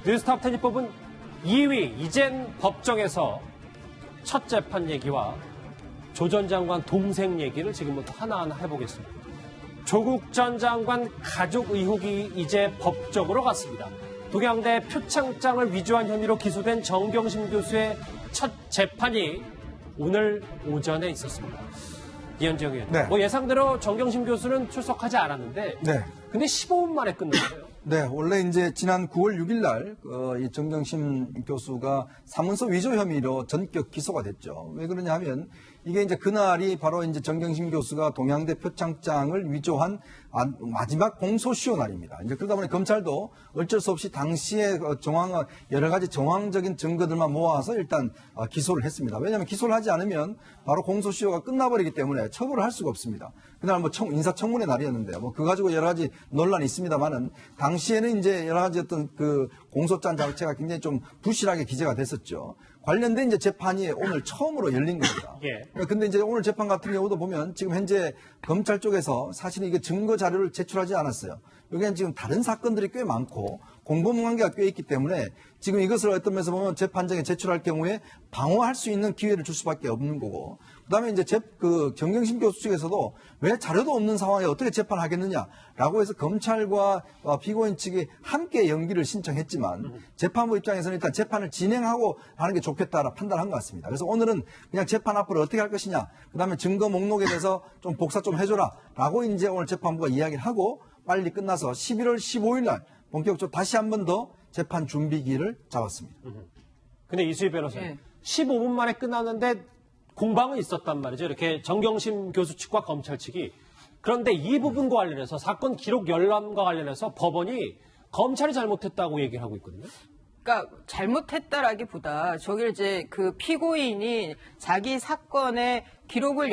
뉴스톱 10이 뽑은 2위 이젠 법정에서 첫 재판 얘기와 조 전 장관 동생 얘기를 지금부터 하나하나 해보겠습니다. 조국 전 장관 가족 의혹이 이제 법정으로 갔습니다. 동양대 표창장을 위조한 혐의로 기소된 정경심 교수의 첫 재판이 오늘 오전에 있었습니다. 이현정 의원. 네. 뭐 예상대로 정경심 교수는 출석하지 않았는데, 네. 근데 15분 만에 끝났어요. 네, 원래 이제 지난 9월 6일 날, 이 정경심 교수가 사문서 위조 혐의로 전격 기소가 됐죠. 왜 그러냐 하면, 이게 이제 그날이 바로 이제 정경심 교수가 동양대 표창장을 위조한 마지막 공소시효 날입니다. 이제 그러다 보니 검찰도 어쩔 수 없이 당시에 여러 가지 정황적인 증거들만 모아서 일단 기소를 했습니다. 왜냐하면 기소를 하지 않으면 바로 공소시효가 끝나버리기 때문에 처벌을 할 수가 없습니다. 그날 뭐 인사청문회 날이었는데요. 뭐 그거 가지고 여러 가지 논란이 있습니다만은 당시에는 이제 여러 가지 어떤 그 공소장 자체가 굉장히 좀 부실하게 기재가 됐었죠. 관련된 이제 재판이 오늘 처음으로 열린 겁니다. 예. 근데 이제 오늘 재판 같은 경우도 보면 지금 현재 검찰 쪽에서 사실 이게 증거 자료를 제출하지 않았어요. 여기는 지금 다른 사건들이 꽤 많고 공범 관계가 꽤 있기 때문에 지금 이것을 어떤 면에서 보면 재판장에 제출할 경우에 방어할 수 있는 기회를 줄 수밖에 없는 거고, 그다음에 이제 정경심 교수 측에서도 왜 자료도 없는 상황에 어떻게 재판하겠느냐라고 해서 검찰과 피고인 측이 함께 연기를 신청했지만 재판부 입장에서는 일단 재판을 진행하고 하는 게 좋겠다라 판단한 것 같습니다. 그래서 오늘은 그냥 재판 앞으로 어떻게 할 것이냐, 그다음에 증거 목록에 대해서 좀 복사 좀 해줘라라고 이제 오늘 재판부가 이야기를 하고 빨리 끝나서 11월 15일 날 본격적으로 다시 한 번 더 재판 준비기를 잡았습니다. 근데 이수희 변호사님, 15분 만에 끝났는데 공방은 있었단 말이죠. 이렇게 정경심 교수 측과 검찰 측이. 그런데 이 부분과 관련해서 사건 기록 열람과 관련해서 법원이 검찰이 잘못했다고 얘기를 하고 있거든요. 그러니까 잘못했다라기보다 저길 이제 그 피고인이 자기 사건의 기록을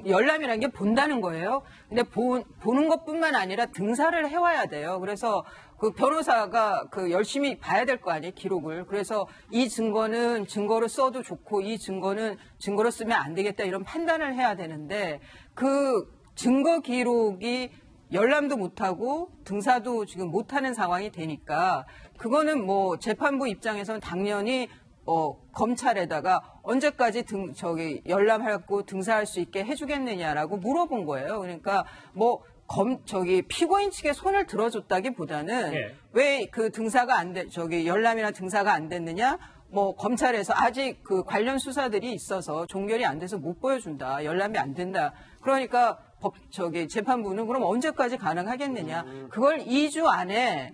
열람이라는 게 본다는 거예요. 근데 보는 것뿐만 아니라 등사를 해와야 돼요. 그래서 그 변호사가 열심히 봐야 될 거 아니에요, 기록을. 그래서 이 증거는 증거로 써도 좋고 이 증거는 증거로 쓰면 안 되겠다 이런 판단을 해야 되는데 그 증거 기록이 열람도 못하고 등사도 지금 못하는 상황이 되니까 그거는 뭐 재판부 입장에서는 당연히 검찰에다가 언제까지 열람하고 등사할 수 있게 해주겠느냐라고 물어본 거예요. 그러니까 뭐 피고인 측에 손을 들어줬다기보다는 왜 그 등사가 열람이나 등사가 안 됐느냐? 뭐 검찰에서 아직 그 관련 수사들이 있어서 종결이 안 돼서 못 보여준다. 열람이 안 된다. 그러니까 재판부는 그럼 언제까지 가능하겠느냐? 그걸 2주 안에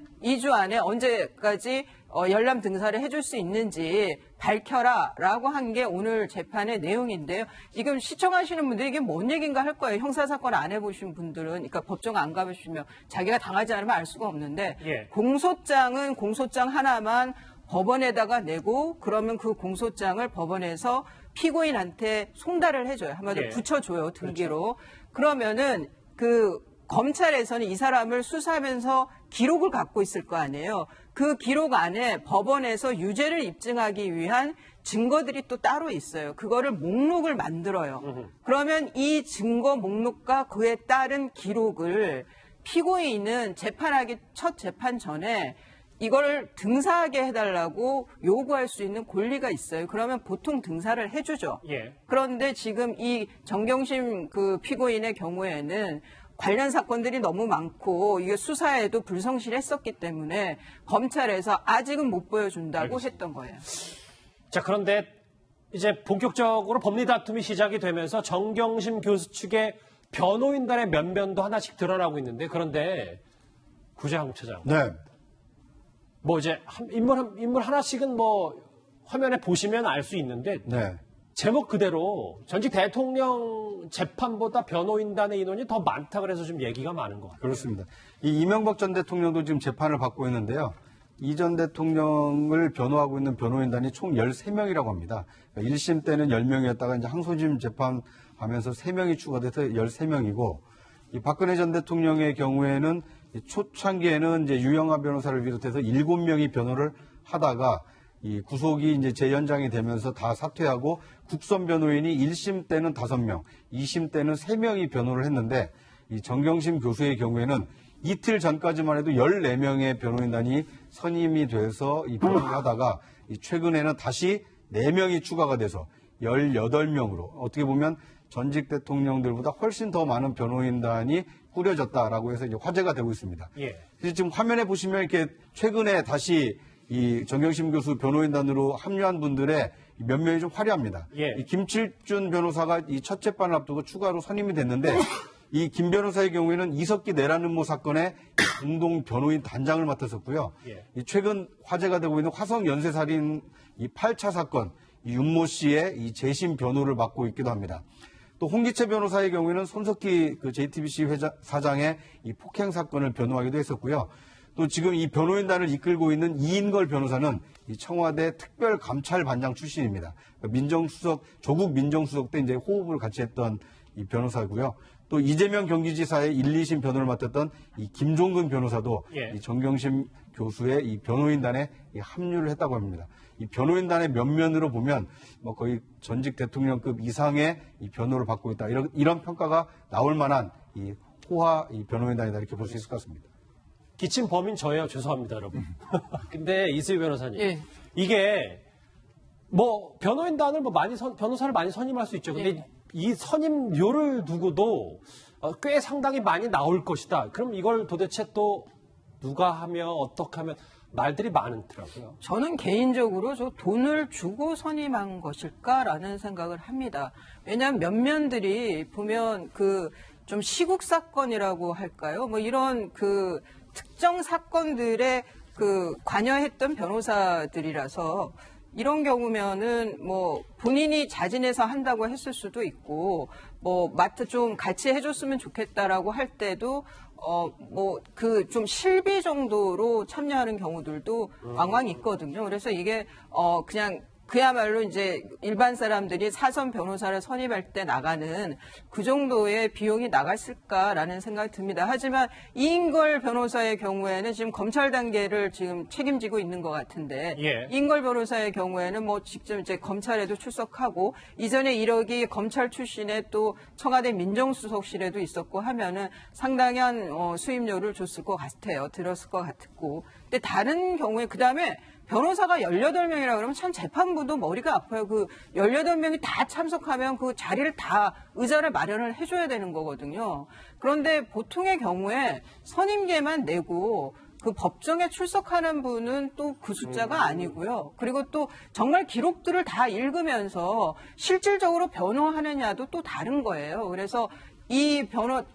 언제까지 열람 등사를 해줄 수 있는지 밝혀라라고 한 게 오늘 재판의 내용인데요. 지금 시청하시는 분들이 이게 뭔 얘기인가 할 거예요. 형사사건 안 해보신 분들은, 그러니까 법정 안 가보시면 자기가 당하지 않으면 알 수가 없는데 공소장은 공소장 하나만 법원에다가 내고 그러면 그 공소장을 법원에서 피고인한테 송달을 해줘요. 한마디로 붙여줘요, 등기로. 그렇죠. 그러면은 검찰에서는 이 사람을 수사하면서 기록을 갖고 있을 거 아니에요. 그 기록 안에 법원에서 유죄를 입증하기 위한 증거들이 또 따로 있어요. 그거를 목록을 만들어요. 그러면 이 증거 목록과 그에 따른 기록을 피고인은 첫 재판 전에 이걸 등사하게 해달라고 요구할 수 있는 권리가 있어요. 그러면 보통 등사를 해주죠. 그런데 지금 이 정경심 피고인의 경우에는 관련 사건들이 너무 많고 이게 수사에도 불성실했었기 때문에 검찰에서 아직은 못 보여준다고 했던 거예요. 자, 그런데 이제 본격적으로 법리 다툼이 시작이 되면서 정경심 교수 측의 변호인단의 면면도 하나씩 드러나고 있는데, 그런데 구재항 차장. 네. 뭐 이제 인물 하나씩은 뭐 화면에 보시면 알 수 있는데 제목 그대로 전직 대통령 재판보다 변호인단의 인원이 더 많다 그래서 좀 얘기가 많은 것 같아요. 그렇습니다. 이 이명박 전 대통령도 지금 재판을 받고 있는데요. 이 전 대통령을 변호하고 있는 변호인단이 총 13명이라고 합니다. 그러니까 1심 때는 10명이었다가 이제 항소심 재판하면서 3명이 추가돼서 13명이고, 이 박근혜 전 대통령의 경우에는 초창기에는 이제 유영하 변호사를 비롯해서 7명이 변호를 하다가 이 구속이 이제 재연장이 되면서 다 사퇴하고 국선 변호인이 1심 때는 5명, 2심 때는 3명이 변호를 했는데, 이 정경심 교수의 경우에는 이틀 전까지만 해도 14명의 변호인단이 선임이 돼서 이 변호를 하다가 최근에는 다시 4명이 추가가 돼서 18명으로 어떻게 보면 전직 대통령들보다 훨씬 더 많은 변호인단이 꾸려졌다라고 해서 이제 화제가 되고 있습니다. 예. 그래서 지금 화면에 보시면 이렇게 최근에 다시 이 정경심 교수 변호인단으로 합류한 분들의 몇 명이 좀 화려합니다. 예. 이 김칠준 변호사가 이 첫 재판을 앞두고 추가로 선임이 됐는데 이 김 변호사의 경우에는 이석기 내란음모 사건의 공동 변호인 단장을 맡았었고요. 예. 이 최근 화제가 되고 있는 화성 연쇄살인 이 8차 사건 이 윤모 씨의 이 재심 변호를 맡고 있기도 합니다. 또 홍기채 변호사의 경우에는 손석희 그 JTBC 사장의 이 폭행 사건을 변호하기도 했었고요. 또 지금 이 변호인단을 이끌고 있는 이인걸 변호사는 이 청와대 특별감찰반장 출신입니다. 그러니까 민정수석, 조국 민정수석 때 이제 호흡을 같이 했던 이 변호사고요. 또 이재명 경기지사의 1, 2심 변호를 맡았던 이 김종근 변호사도 예. 이 정경심 교수의 이 변호인단에 이 합류를 했다고 합니다. 이 변호인단의 면면으로 보면 뭐 거의 전직 대통령급 이상의 이 변호를 받고 있다. 이런 평가가 나올 만한 이 호화 이 변호인단이다 이렇게 볼 수 있을 것 같습니다. 기침 범인 저예요. 죄송합니다, 여러분. 근데 이수희 변호사님. 예. 이게 뭐 변호인단을 뭐 변호사를 많이 선임할 수 있죠. 근데 예. 이 선임료를 두고도 꽤 상당히 많이 나올 것이다. 그럼 이걸 도대체 또 누가 하며 어떻게 하면 말들이 많더라고요. 저는 개인적으로 저 돈을 주고 선임한 것일까라는 생각을 합니다. 왜냐하면 면면들이 보면 그 좀 시국 사건이라고 할까요? 뭐 이런 그 특정 사건들에 그 관여했던 변호사들이라서 이런 경우면은 뭐 본인이 자진해서 한다고 했을 수도 있고 뭐 마트 좀 같이 해줬으면 좋겠다라고 할 때도 뭐 그 좀 실비 정도로 참여하는 경우들도 왕왕 있거든요. 그래서 이게 그냥 그야말로 이제 일반 사람들이 사선 변호사를 선임할 때 나가는 그 정도의 비용이 나갔을까라는 생각이 듭니다. 하지만 이인걸 변호사의 경우에는 지금 검찰 단계를 지금 책임지고 있는 것 같은데 예. 이인걸 변호사의 경우에는 뭐 직접 이제 검찰에도 출석하고 이전에 이력이 검찰 출신의 또 청와대 민정수석실에도 있었고 하면은 상당한 수임료를 줬을 것 같아요. 들었을 것 같고. 근데 다른 경우에 그다음에 변호사가 18명이라 그러면 참 재판부도 머리가 아파요. 그 18명이 다 참석하면 그 자리를 다 의자를 마련을 해줘야 되는 거거든요. 그런데 보통의 경우에 선임계만 내고 그 법정에 출석하는 분은 또 그 숫자가 아니고요. 그리고 또 정말 기록들을 다 읽으면서 실질적으로 변호하느냐도 또 다른 거예요. 그래서 이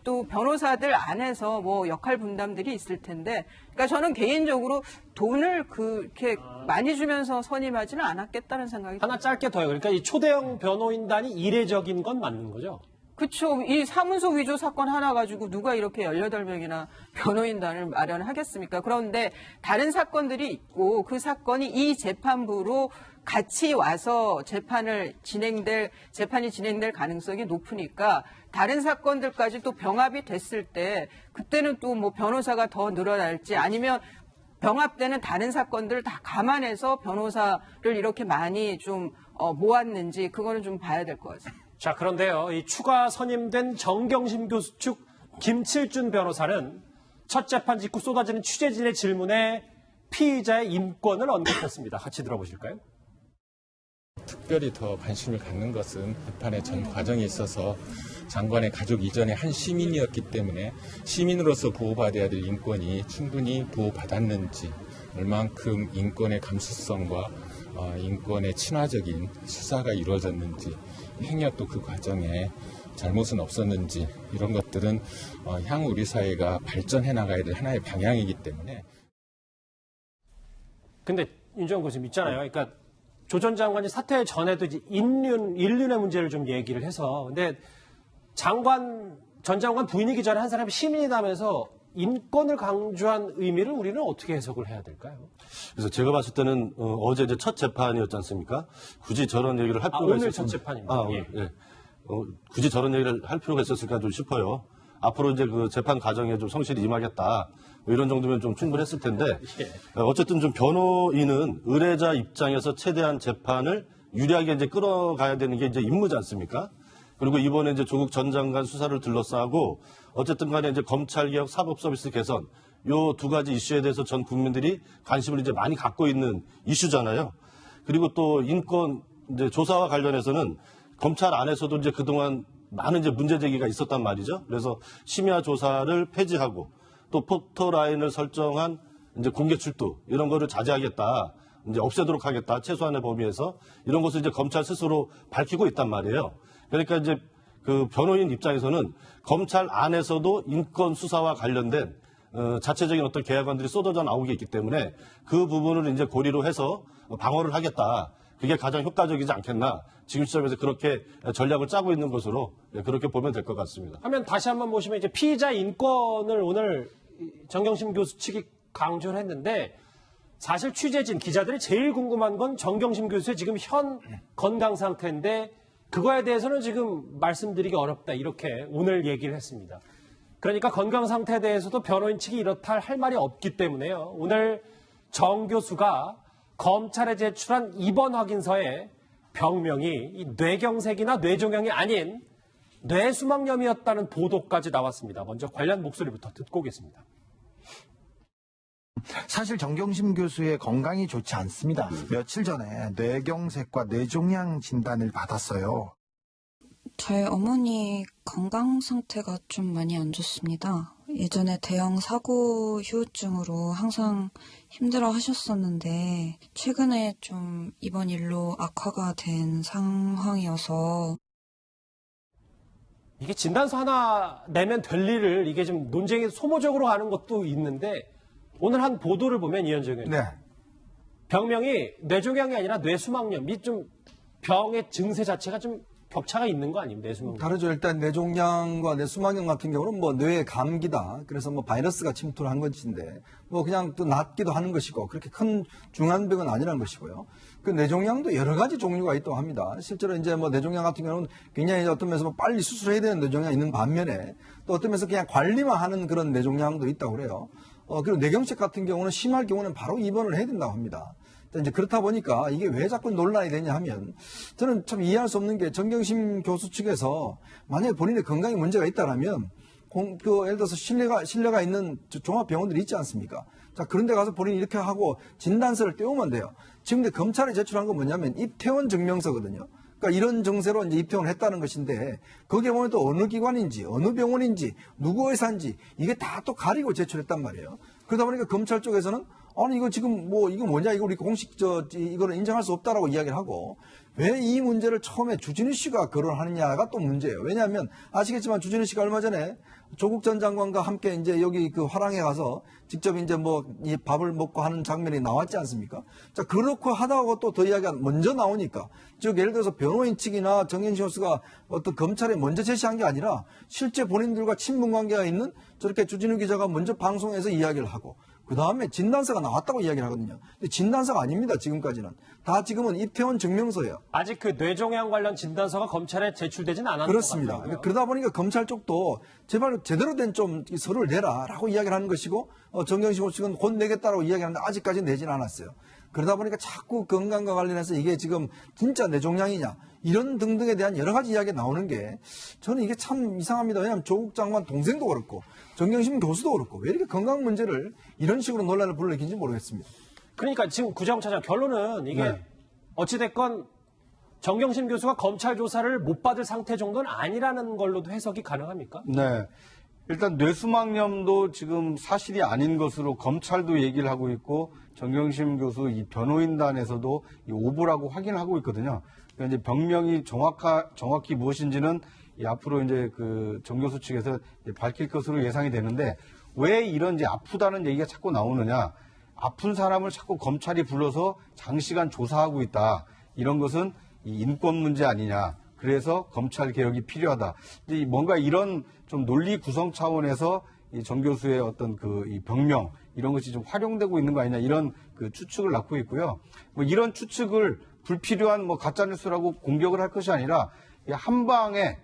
또 변호사들 안에서 뭐 역할 분담들이 있을 텐데, 그러니까 저는 개인적으로 돈을 그렇게 많이 주면서 선임하지는 않았겠다는 생각이 하나 짧게 더요. 그러니까 이 초대형 변호인단이 이례적인 건 맞는 거죠? 그렇죠. 이 사문서 위조 사건 하나 가지고 누가 이렇게 18명이나 변호인단을 마련하겠습니까? 그런데 다른 사건들이 있고 그 사건이 이 재판부로 같이 와서 재판이 진행될 가능성이 높으니까 다른 사건들까지 또 병합이 됐을 때 그때는 또 뭐 변호사가 더 늘어날지 아니면 병합되는 다른 사건들을 다 감안해서 변호사를 이렇게 많이 좀 모았는지 그거는 좀 봐야 될 것 같습니다. 자, 그런데요. 이 추가 선임된 정경심 교수 측 김칠준 변호사는 첫 재판 직후 쏟아지는 취재진의 질문에 피의자의 인권을 언급했습니다. 같이 들어보실까요? 특별히 더 관심을 갖는 것은 재판의 전 과정에 있어서 장관의 가족 이전에 한 시민이었기 때문에 시민으로서 보호받아야 될 인권이 충분히 보호받았는지, 얼만큼 인권의 감수성과 인권의 친화적인 수사가 이루어졌는지, 행여 또 그 과정에 잘못은 없었는지, 이런 것들은 향후 우리 사회가 발전해 나가야 될 하나의 방향이기 때문에. 근데 윤정원 교수님 있잖아요. 그러니까 조 전 장관이 사퇴 전에도 이제 인륜의 문제를 좀 얘기를 해서, 근데 전 장관 부인이기 전에 한 사람이 시민이라면서 인권을 강조한 의미를 우리는 어떻게 해석을 해야 될까요? 그래서 제가 봤을 때는 어제 이제 첫 재판이었지 않습니까? 굳이 저런 얘기를 할 필요가 오늘 있었을까? 첫 재판입니다. 오늘, 예. 굳이 저런 얘기를 할 필요가 있었을까 좀 싶어요. 앞으로 이제 그 재판 과정에 좀 성실히 임하겠다. 뭐 이런 정도면 좀 충분했을 텐데 어쨌든 좀 변호인은 의뢰자 입장에서 최대한 재판을 유리하게 이제 끌어가야 되는 게 이제 임무지 않습니까? 그리고 이번에 이제 조국 전 장관 수사를 둘러싸고 어쨌든 간에 이제 검찰개혁 사법서비스 개선 요 두 가지 이슈에 대해서 전 국민들이 관심을 이제 많이 갖고 있는 이슈잖아요. 그리고 또 인권 이제 조사와 관련해서는 검찰 안에서도 이제 그동안 많은 이제 문제 제기가 있었단 말이죠. 그래서 심야 조사를 폐지하고 또 포토라인을 설정한 이제 공개 출두 이런 거를 자제하겠다. 이제 없애도록 하겠다. 최소한의 범위에서 이런 것을 이제 검찰 스스로 밝히고 있단 말이에요. 그러니까 이제 그 변호인 입장에서는 검찰 안에서도 인권 수사와 관련된 자체적인 어떤 계약안들이 쏟아져 나오고 있기 때문에 그 부분을 이제 고리로 해서 방어를 하겠다. 그게 가장 효과적이지 않겠나. 지금 시점에서 그렇게 전략을 짜고 있는 것으로 그렇게 보면 될 것 같습니다. 하면 다시 한번 보시면 이제 피의자 인권을 오늘 정경심 교수 측이 강조를 했는데 사실 취재진 기자들이 제일 궁금한 건 정경심 교수의 지금 현 건강 상태인데 그거에 대해서는 지금 말씀드리기 어렵다 이렇게 오늘 얘기를 했습니다. 그러니까 건강 상태에 대해서도 변호인 측이 이렇다 할 말이 없기 때문에요. 오늘 정 교수가 검찰에 제출한 입원 확인서에 병명이 이 뇌경색이나 뇌종양이 아닌 뇌수막염이었다는 보도까지 나왔습니다. 먼저 관련 목소리부터 듣고 오겠습니다. 사실 정경심 교수의 건강이 좋지 않습니다. 며칠 전에 뇌경색과 뇌종양 진단을 받았어요. 저희 어머니 건강 상태가 좀 많이 안 좋습니다. 예전에 대형 사고 후유증으로 항상 힘들어 하셨었는데 최근에 좀 이번 일로 악화가 된 상황이어서 이게 진단서 하나 내면 될 일을 이게 좀 논쟁이 소모적으로 가는 것도 있는데 오늘 한 보도를 보면 이현정 의원 네. 병명이 뇌종양이 아니라 뇌수막염 이 좀 병의 증세 자체가 좀 격차가 있는 거 아닙니까? 뇌수막염. 다르죠. 일단 뇌종양과 뇌수막염 같은 경우는 뭐 뇌의 감기다. 그래서 뭐 바이러스가 침투를 한 것인데 뭐 그냥 또 낫기도 하는 것이고 그렇게 큰 중한 병은 아니라는 것이고요. 그 뇌종양도 여러 가지 종류가 있다고 합니다. 실제로 이제 뭐 뇌종양 같은 경우는 굉장히 어떤 면에서 뭐 빨리 수술해야 되는 뇌종양이 있는 반면에 또 어떤 면에서 그냥 관리만 하는 그런 뇌종양도 있다고 그래요. 그리고 뇌경색 같은 경우는 심할 경우는 바로 입원을 해야 된다고 합니다. 이제 그렇다 보니까 이게 왜 자꾸 논란이 되냐 하면 저는 참 이해할 수 없는 게 정경심 교수 측에서 만약에 본인의 건강에 문제가 있다라면 예를 들어서 신뢰가 있는 종합병원들이 있지 않습니까? 자, 그런데 가서 본인이 이렇게 하고 진단서를 떼우면 돼요. 지금 근데 검찰에 제출한 건 뭐냐면 입퇴원 증명서거든요. 그러니까 이런 증세로 이제 입퇴원을 했다는 것인데 거기에 보면 또 어느 기관인지 어느 병원인지 누구 의사인지 이게 다 또 가리고 제출했단 말이에요. 그러다 보니까 검찰 쪽에서는 아니 이거 지금 뭐 이거 뭐냐 이거 우리 공식 이거를 인정할 수 없다라고 이야기를 하고 왜 이 문제를 처음에 주진우 씨가 거론하느냐가 또 문제예요. 왜냐하면 아시겠지만 주진우 씨가 얼마 전에 조국 전 장관과 함께 이제 여기 그 화랑에 가서 직접 이제 뭐 이 밥을 먹고 하는 장면이 나왔지 않습니까? 자, 그렇고 하다가 또 더 이야기가 먼저 나오니까 즉 예를 들어서 변호인 측이나 정경심 교수가 어떤 검찰에 먼저 제시한 게 아니라 실제 본인들과 친분 관계가 있는 저렇게 주진우 기자가 먼저 방송에서 이야기를 하고 그 다음에 진단서가 나왔다고 이야기를 하거든요. 근데 진단서가 아닙니다. 지금까지는. 다 지금은 입퇴원 증명서예요. 아직 그 뇌종양 관련 진단서가 검찰에 제출되진 않았는 그렇습니다. 것 같고요. 그러다 보니까 검찰 쪽도 제발 제대로 된 좀 서류를 내라라고 이야기를 하는 것이고 정경심 측은 곧 내겠다라고 이야기하는데 아직까지 내지는 않았어요. 그러다 보니까 자꾸 건강과 관련해서 이게 지금 진짜 뇌종양이냐 이런 등등에 대한 여러 가지 이야기가 나오는 게 저는 이게 참 이상합니다. 왜냐하면 조국 장관 동생도 그렇고 정경심 교수도 그렇고 왜 이렇게 건강 문제를 이런 식으로 논란을 불러일으키는지 모르겠습니다. 그러니까 지금 구자검차장 결론은 이게 네. 어찌됐건 정경심 교수가 검찰 조사를 못 받을 상태 정도는 아니라는 걸로도 해석이 가능합니까? 네. 일단 뇌수막염도 지금 사실이 아닌 것으로 검찰도 얘기를 하고 있고 정경심 교수 이 변호인단에서도 이 오보라고 확인하고 있거든요. 그러니까 이제 병명이 정확히 무엇인지는 이 앞으로 이제 그 정 교수 측에서 이제 밝힐 것으로 예상이 되는데 왜 이런 이제 아프다는 얘기가 자꾸 나오느냐? 아픈 사람을 자꾸 검찰이 불러서 장시간 조사하고 있다. 이런 것은 이 인권 문제 아니냐. 그래서 검찰 개혁이 필요하다. 이제 뭔가 이런 좀 논리 구성 차원에서 이 정 교수의 어떤 그 이 병명 이런 것이 좀 활용되고 있는 거 아니냐 이런 그 추측을 낳고 있고요. 뭐 이런 추측을 불필요한 뭐 가짜 뉴스라고 공격을 할 것이 아니라 한 방에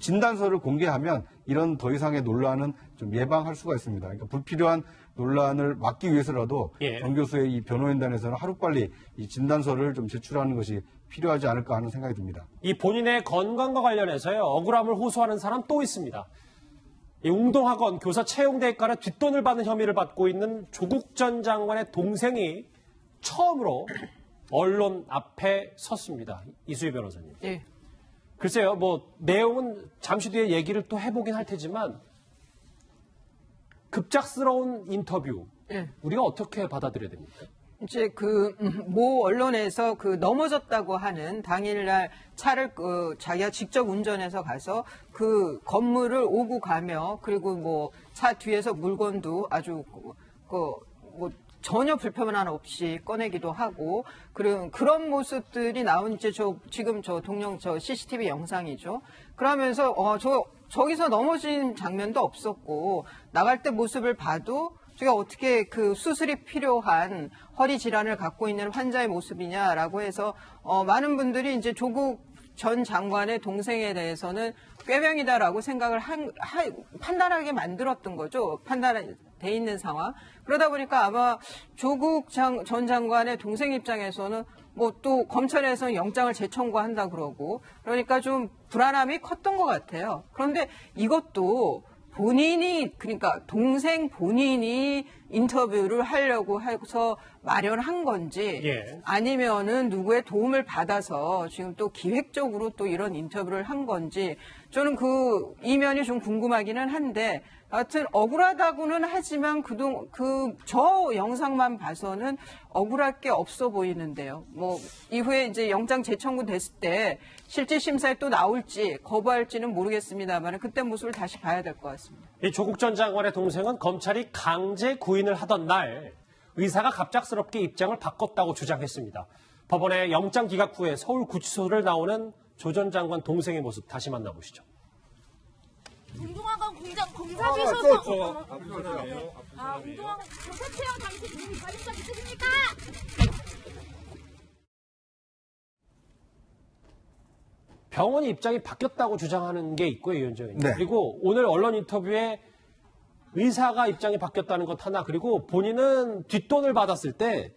진단서를 공개하면 이런 더 이상의 논란은 좀 예방할 수가 있습니다. 그러니까 불필요한 논란을 막기 위해서라도 예. 정 교수의 이 변호인단에서는 하루빨리 이 진단서를 좀 제출하는 것이 필요하지 않을까 하는 생각이 듭니다. 이 본인의 건강과 관련해서요, 억울함을 호소하는 사람 또 있습니다. 이 웅동학원 교사 채용 대가로 뒷돈을 받는 혐의를 받고 있는 조국 전 장관의 동생이 처음으로 언론 앞에 섰습니다. 이수희 변호사님. 예. 글쎄요, 뭐 내용은 잠시 뒤에 얘기를 또 해보긴 할 테지만 급작스러운 인터뷰 예. 우리가 어떻게 받아들여야 됩니까? 이제 모 언론에서 넘어졌다고 하는 당일날 차를 자기가 직접 운전해서 가서 그 건물을 오고 가며 그리고 뭐 차 뒤에서 물건도 아주 뭐 전혀 불편함 없이 꺼내기도 하고 그런 모습들이 나온 이제 지금 동영 CCTV 영상이죠. 그러면서 저기서 넘어진 장면도 없었고 나갈 때 모습을 봐도 제가 어떻게 그 수술이 필요한 허리 질환을 갖고 있는 환자의 모습이냐라고 해서 많은 분들이 이제 조국 전 장관의 동생에 대해서는 꾀병이다라고 생각을 판단하게 만들었던 거죠. 판단돼 있는 상황. 그러다 보니까 아마 조국 전 장관의 동생 입장에서는 뭐 또 검찰에서 영장을 재청구한다 그러고 그러니까 좀 불안함이 컸던 것 같아요. 그런데 이것도 그러니까 동생 본인이 인터뷰를 하려고 해서 마련한 건지 예. 아니면은 누구의 도움을 받아서 지금 또 기획적으로 또 이런 인터뷰를 한 건지 저는 그 이면이 좀 궁금하기는 한데 하여튼 억울하다고는 하지만 저 영상만 봐서는 억울할 게 없어 보이는데요. 뭐 이후에 이제 영장 재청구 됐을 때 실질 심사에 또 나올지 거부할지는 모르겠습니다만 그때 모습을 다시 봐야 될 것 같습니다. 이 조국 전 장관의 동생은 검찰이 강제 구인을 하던 날 의사가 갑작스럽게 입장을 바꿨다고 주장했습니다. 법원의 영장 기각 후에 서울구치소를 나오는 조 전 장관 동생의 모습 다시 만나보시죠. 운동학원 공사 주셔서 운동학원 교사 채용 당시 본인이 받은 적 있으십니까? 병원이 입장이 바뀌었다고 주장하는 게 있고요, 위원장. 네. 그리고 오늘 언론 인터뷰에 의사가 입장이 바뀌었다는 것 하나, 그리고 본인은 뒷돈을 받았을 때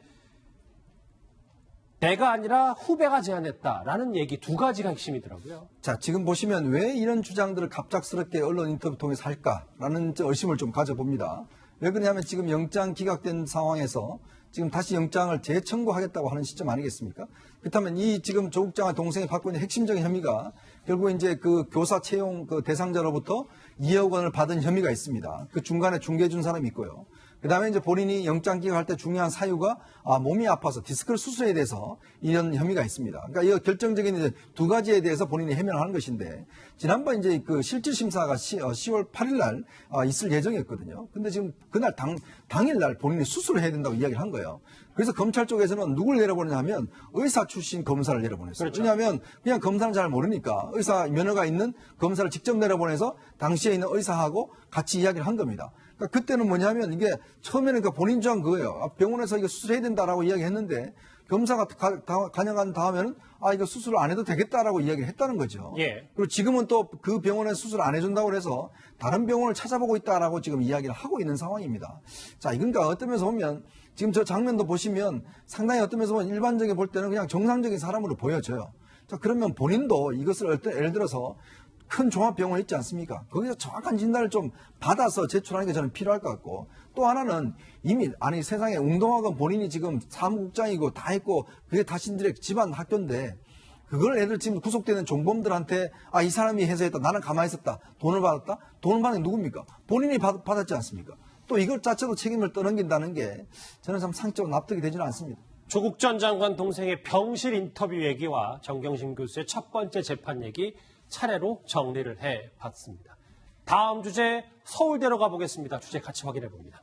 내가 아니라 후배가 제안했다라는 얘기 두 가지가 핵심이더라고요. 자, 지금 보시면 왜 이런 주장들을 갑작스럽게 언론 인터뷰 통해서 할까라는 의심을 좀 가져봅니다. 왜 그러냐면 지금 영장 기각된 상황에서 지금 다시 영장을 재청구하겠다고 하는 시점 아니겠습니까? 그렇다면 이 지금 조국 장관 동생이 받고 있는 핵심적인 혐의가 결국 이제 그 교사 채용 그 대상자로부터 2억 원을 받은 혐의가 있습니다. 그 중간에 중개해 준 사람이 있고요. 그 다음에 이제 본인이 영장 기각할 때 중요한 사유가 몸이 아파서 디스크를 수술해야 돼서 이런 혐의가 있습니다. 그러니까 이 결정적인 이제 두 가지에 대해서 본인이 해명을 하는 것인데 지난번 이제 그 실질 심사가 10월 8일 날 있을 예정이었거든요. 근데 지금 그날 당일 날 본인이 수술을 해야 된다고 이야기를 한 거예요. 그래서 검찰 쪽에서는 누굴 내려보내냐 하면 의사 출신 검사를 내려보냈어요. 그렇죠. 왜냐하면 그냥 검사는 잘 모르니까 의사 면허가 있는 검사를 직접 내려보내서 당시에 있는 의사하고 같이 이야기를 한 겁니다. 그러니까 그때는 뭐냐면 이게 처음에는 그러니까 본인 주장 그거예요. 병원에서 이거 수술해야 된다라고 이야기했는데 검사가 간여간 다음에는 이거 수술을 안 해도 되겠다라고 이야기를 했다는 거죠. 예. 그리고 지금은 또 그 병원에 수술 안 해준다고 해서 다른 병원을 찾아보고 있다라고 지금 이야기를 하고 있는 상황입니다. 자, 이건가 어떤 면에서 보면 지금 저 장면도 보시면 상당히 어떤 면에서 보면 일반적인 볼 때는 그냥 정상적인 사람으로 보여져요. 자, 그러면 본인도 이것을 예를 들어서 큰 종합병원 있지 않습니까? 거기서 정확한 진단을 좀 받아서 제출하는 게 저는 필요할 것 같고 또 하나는 이미 세상에 웅동학원 본인이 지금 사무국장이고 다 했고 그게 자신들의 집안 학교인데 그걸 애들 지금 구속되는 종범들한테 이 사람이 해서 했다. 나는 가만히 있었다. 돈을 받았다. 돈을 받은 게 누굽니까? 본인이 받았지 않습니까? 또 이것 자체도 책임을 떠넘긴다는 게 저는 참 상식적으로 납득이 되지는 않습니다. 조국 전 장관 동생의 병실 인터뷰 얘기와 정경심 교수의 첫 번째 재판 얘기 차례로 정리를 해봤습니다. 다음 주제 서울대로 가보겠습니다. 주제 같이 확인해 봅니다.